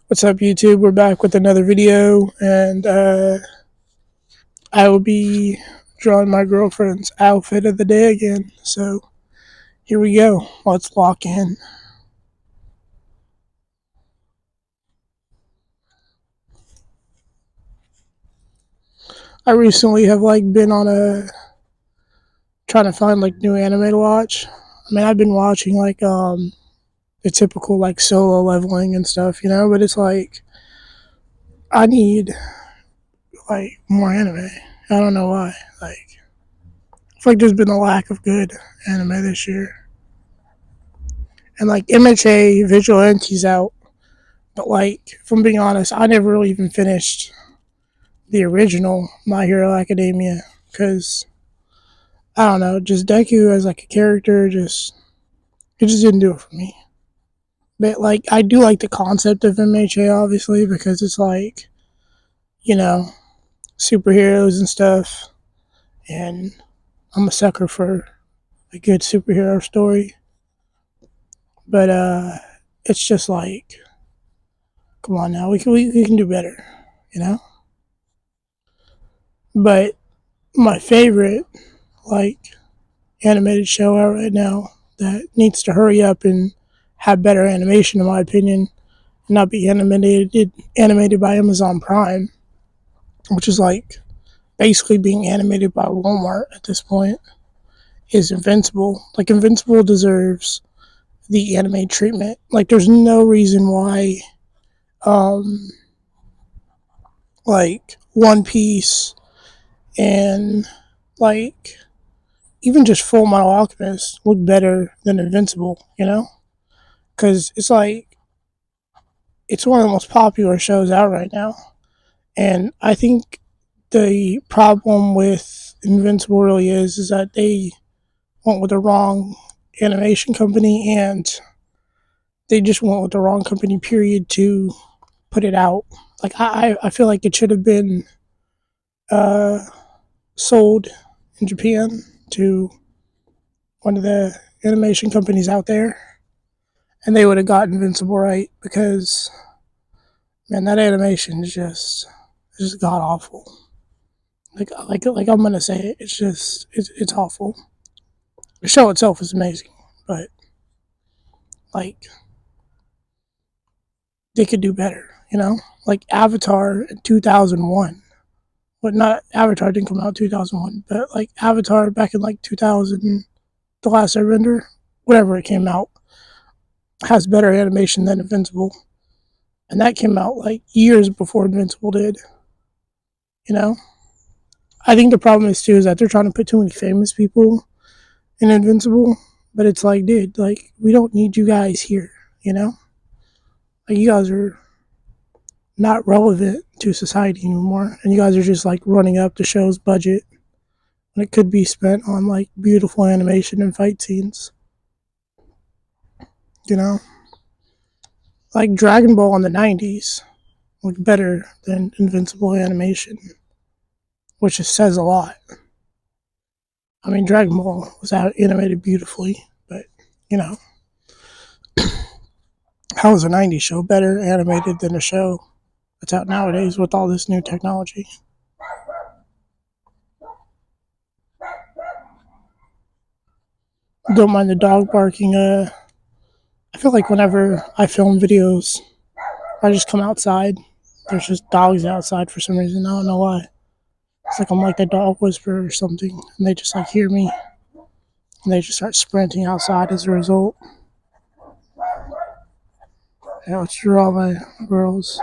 What's up, YouTube? We're back with another video, and I will be drawing my girlfriend's outfit of the day again. So here we go. Let's lock in. I recently have been on a trying to find new anime to watch. I mean, I've been watching the typical Solo Leveling and stuff, but it's I need more anime. I don't know why. I feel like there's been a lack of good anime this year. And MHA Vigilante's out. But if I'm being honest, I never really even finished the original My Hero Academia because I don't know, just Deku as a character, it just didn't do it for me. But I do like the concept of MHA obviously because it's you know superheroes and stuff, and I'm a sucker for a good superhero story. But it's just come on now, we can do better, you know. But my favorite like animated show out right now that needs to hurry up and have better animation, in my opinion, and not be animated by Amazon Prime, which is basically being animated by Walmart at this point, is Invincible. Invincible deserves the anime treatment. There's no reason why, um, One Piece and like even just Full Metal Alchemist look better than Invincible, because it's one of the most popular shows out right now, and I think the problem with Invincible really is that they went with the wrong animation company, and they just went with the wrong company. Period. To put it out, I feel like it should have been uh, sold in Japan to one of the animation companies out there, and they would have got Invincible right because man, that animation is just god awful. I'm gonna say it, it's awful. The show itself is amazing, but like they could do better, Avatar in 2001. But not Avatar didn't come out in 2001, but Avatar back in 2000, The Last Airbender, whatever it came out, has better animation than Invincible, and that came out years before Invincible did. You know, I think the problem is too is that they're trying to put too many famous people in Invincible, but it's dude, we don't need you guys here. You know, you guys are not relevant to society anymore, and you guys are just running up the show's budget when it could be spent on beautiful animation and fight scenes. You know, Dragon Ball in the '90s looked better than Invincible animation, which just says a lot. I mean, Dragon Ball was animated beautifully, but you know, how is a '90s show better animated than a show that's out nowadays with all this new technology? Don't mind the dog barking. I feel like whenever I film videos, I just come outside. There's just dogs outside for some reason. I don't know why. It's I'm like the dog whisperer or something, and they just hear me, and they just start sprinting outside as a result. Yeah, let's draw my girls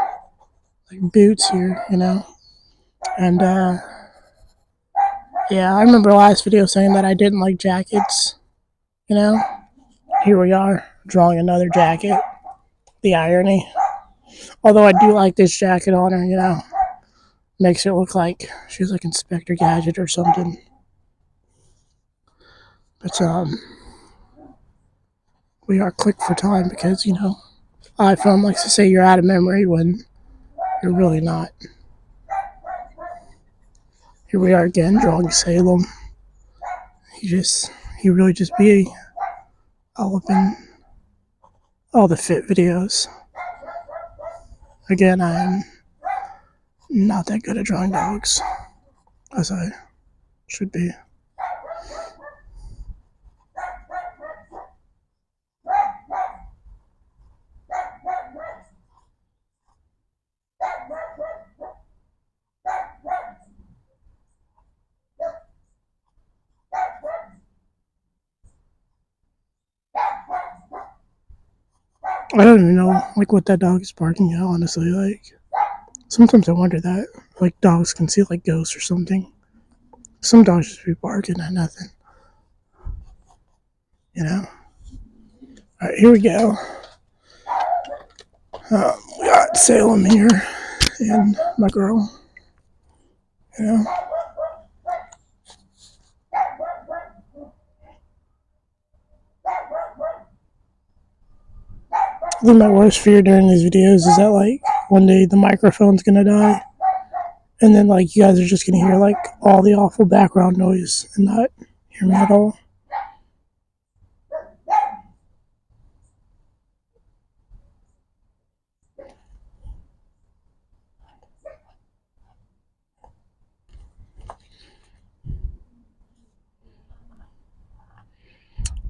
boots here, and yeah, I remember last video saying that I didn't like jackets. You know, here we are drawing another jacket. The irony. Although I do like this jacket on her, makes it look like she's Inspector Gadget or something. But we are click for time because iPhone likes to say you're out of memory when you're really not. Here we are again drawing Salem. He really just be all up in all the fit videos. Again, I'm not that good at drawing dogs as I should be. I don't even know like what that dog is barking at, honestly. Like sometimes I wonder that. Like dogs can see like ghosts or something. Some dogs just be barking at nothing, you know? Alright, here we go. We got Salem here and my girl, you know? I think my worst fear during these videos is that like one day the microphone's gonna die and then like you guys are just gonna hear like all the awful background noise and not hear me at all.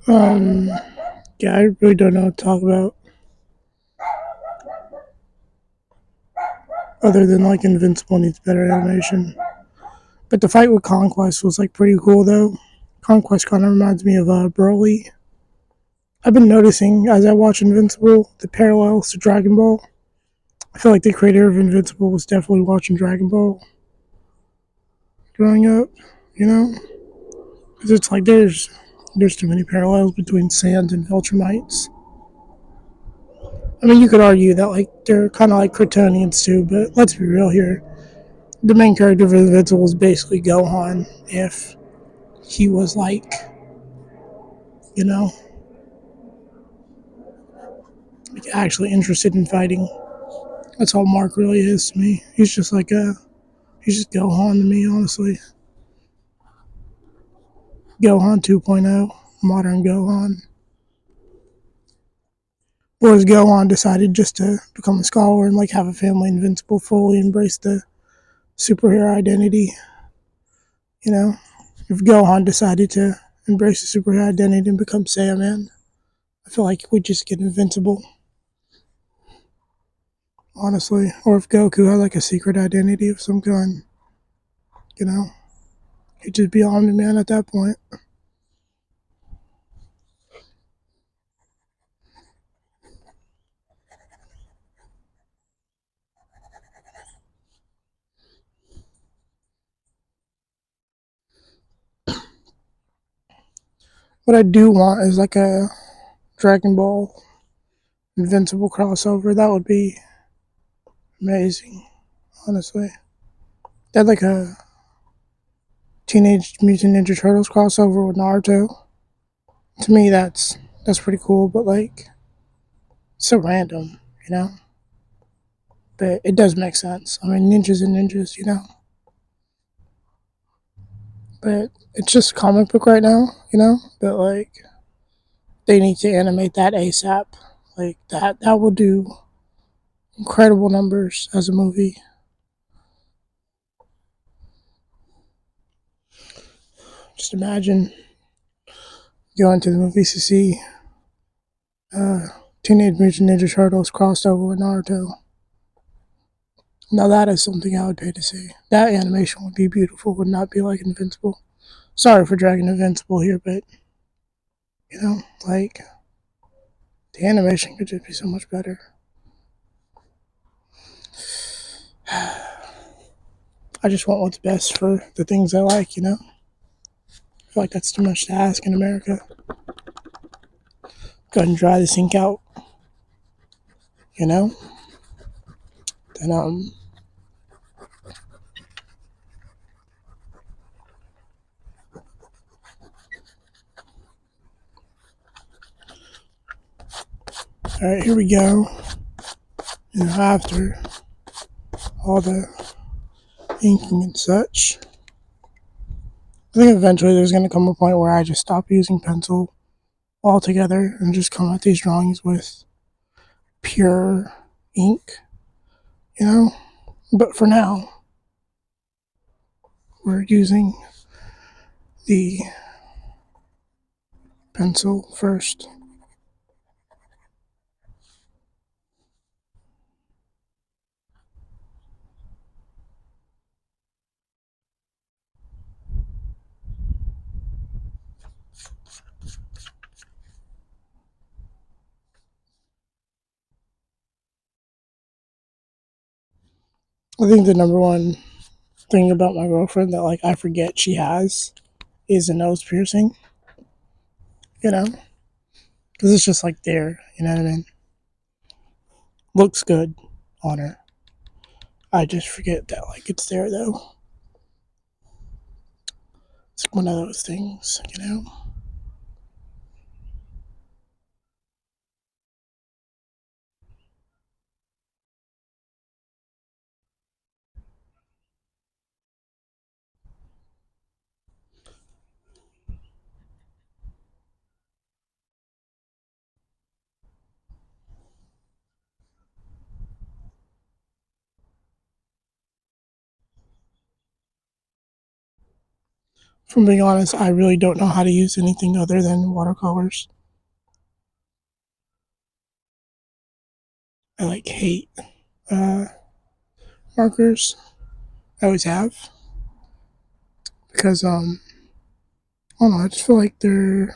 Um, yeah, I really don't know what to talk about other than like Invincible needs better animation. But the fight with Conquest was like pretty cool though. Conquest kind of reminds me of Broly. I've been noticing as I watch Invincible the parallels to Dragon Ball. I feel like the creator of Invincible was definitely watching Dragon Ball growing up, you know? Because it's like there's too many parallels between Saiyans and Viltrumites. I mean, you could argue that like they're kind of like Kryptonians too, but let's be real here. The main character of Invincible is basically Gohan if he was like, you know, like actually interested in fighting. That's all Mark really is to me. He's just Gohan to me, honestly. Gohan 2.0, modern Gohan. Whereas Gohan decided just to become a scholar and like have a family. Invincible fully embrace the superhero identity. You know, if Gohan decided to embrace the superhero identity and become Saiyaman, I feel like we just get Invincible. Honestly, or if Goku had like a secret identity of some kind, you know, he'd just be Omni Man at that point. What I do want is like a Dragon Ball Invincible crossover. That would be amazing, honestly. That like a Teenage Mutant Ninja Turtles crossover with Naruto. To me, that's pretty cool. But like, it's so random, you know. But it does make sense. I mean, ninjas and ninjas, you know. But it's just comic book right now, you know. But like, they need to animate that ASAP. Like that will do incredible numbers as a movie. Just imagine going to the movies to see uh, Teenage Mutant Ninja Turtles crossed over with Naruto. Now that is something I would pay to see. That animation would be beautiful, would not be like Invincible. Sorry for dragging Invincible here, but you know, like the animation could just be so much better. I just want what's best for the things I like, you know? I feel like that's too much to ask in America. Go ahead and dry this ink out, you know? Then alright, here we go. You know, after all the inking and such. I think eventually there's gonna come a point where I just stop using pencil altogether and just come at these drawings with pure ink. you know. But for now, we're using the pencil first. I think the number one thing about my girlfriend that like I forget she has is a nose piercing, you know, because it's just like there, you know what I mean? Looks good on her. I just forget that like it's there though. It's one of those things, you know. From being honest, I really don't know how to use anything other than watercolors. I like hate uh, markers. I always have because I don't know. I just feel like they're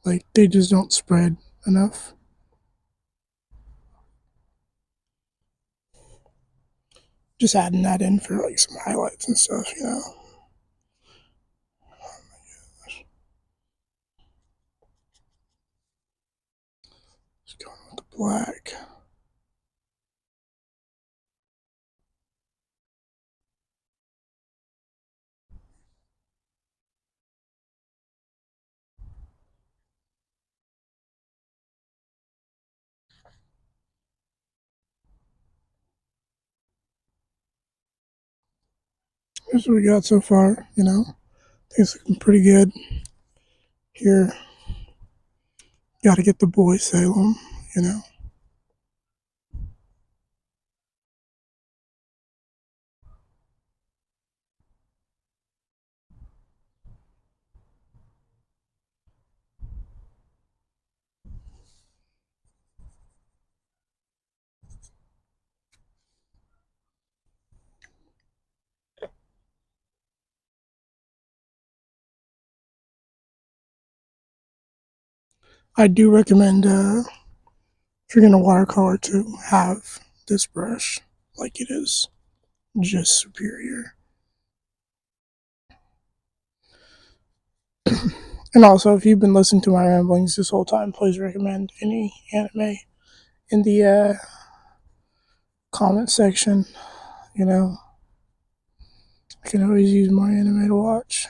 like they just don't spread enough. Just adding that in for like some highlights and stuff, you know. Just going with the black. Here's what we got so far, you know. Things looking pretty good. Here, got to get the boy Salem, you know. I do recommend if you're gonna watercolor to have this brush, like it is just superior. And also, if you've been listening to my ramblings this whole time, please recommend any anime in the comment section. You know, I can always use more anime to watch.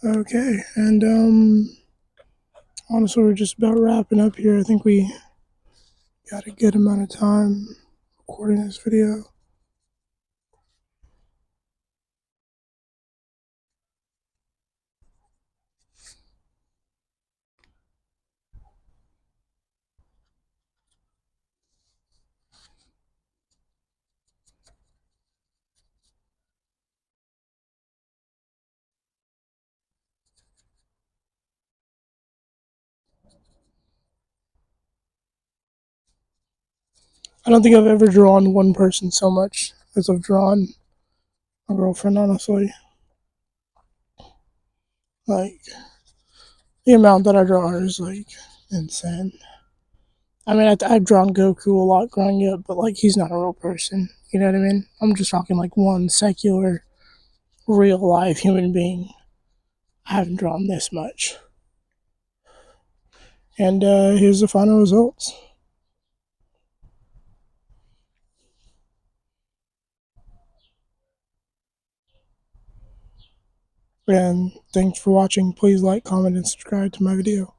Okay, and honestly, we're just about wrapping up here. I think we got a good amount of time recording this video. I don't think I've ever drawn one person so much as I've drawn my girlfriend, honestly. Like, the amount that I draw her is, like, insane. I mean, I've drawn Goku a lot growing up, but, like, he's not a real person. You know what I mean? I'm just talking, like, one secular, real life human being. I haven't drawn this much. And here's the final results. And thanks for watching. Please like, comment, and subscribe to my video.